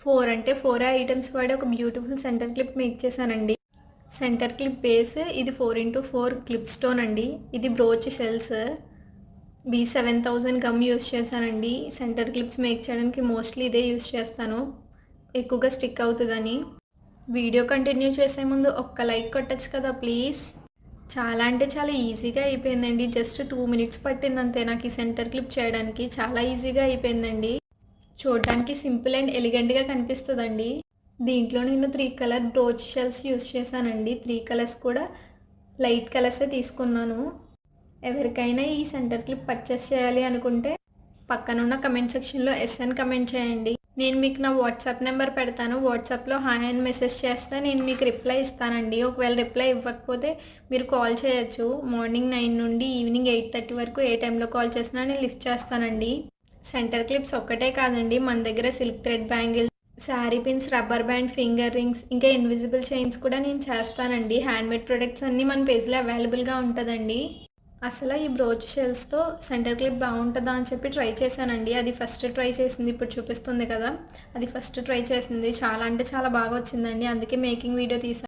4 అంటే 4 ఐటమ్స్ వాడి ఒక బ్యూటిఫుల్ సెంటర్ క్లిప్ మేక్ చేశానండి. సెంటర్ క్లిప్ బేస్ ఇది 4x4 క్లిప్ స్టోన్ అండి. ఇది brooch shells B7000 gum use చేశానండి. సెంటర్ క్లిప్స్ మేక్ చేయడానికి మోస్ట్లీ ఇదే యూస్ చేస్తాను, ఎక్కువగా స్టిక్ అవుతుందని. వీడియో కంటిన్యూ చేసే ముందు ఒక్క లైక్ కొట్టచ్చు కదా ప్లీజ్. చాలా అంటే చాలా ఈజీగా అయిపోయిందండి. జస్ట్ 2 మినిట్స్ పట్టింది అంతే నాకు ఈ సెంటర్ క్లిప్ చేయడానికి. చాలా ఈజీగా అయిపోయిందండి. చూడడానికి సింపుల్ అండ్ ఎలిగెంట్గా కనిపిస్తుందండి. దీంట్లో నేను 3 కలర్ బ్రోచ్ షెల్స్ యూస్ చేశానండి. 3 కలర్స్ కూడా లైట్ కలర్సే తీసుకున్నాను. ఎవరికైనా ఈ సెంటర్ క్లిప్ పర్చేస్ చేయాలి అనుకుంటే పక్కనున్న కమెంట్ సెక్షన్లో ఎస్ అని కమెంట్ చేయండి. నేను మీకు నా వాట్సాప్ నెంబర్ పెడతాను. వాట్సాప్లో హాయ్ అని మెసేజ్ చేస్తే నేను మీకు రిప్లై ఇస్తానండి. ఒకవేళ రిప్లై ఇవ్వకపోతే మీరు కాల్ చేయొచ్చు. మార్నింగ్ 9 నుండి ఈవినింగ్ 8:30 వరకు ఏ టైంలో కాల్ చేసినా నేను లిఫ్ట్ చేస్తానండి. సెంటర్ క్లిప్స్ ఒక్కటే కాదండి, మన దగ్గర silk thread bangles, sari pins, rubber band, finger rings, ఇంకా ఇన్విజిబుల్ చైన్స్ కూడా నేను చేస్తానండి. హ్యాండ్మేడ్ ప్రొడక్ట్స్ అన్నీ మన పేజ్లో అవైలబుల్గా ఉంటుందండి. అసలు ఈ బ్రోచ్ షెల్స్తో సెంటర్ క్లిప్ బాగుంటుందా అని చెప్పి ట్రై చేశానండి. అది ఫస్ట్ ట్రై చేసింది, ఇప్పుడు చూపిస్తుంది కదా, అది ఫస్ట్ ట్రై చేసింది. చాలా అంటే చాలా బాగా వచ్చిందండి. అందుకే మేకింగ్ వీడియో తీసాను.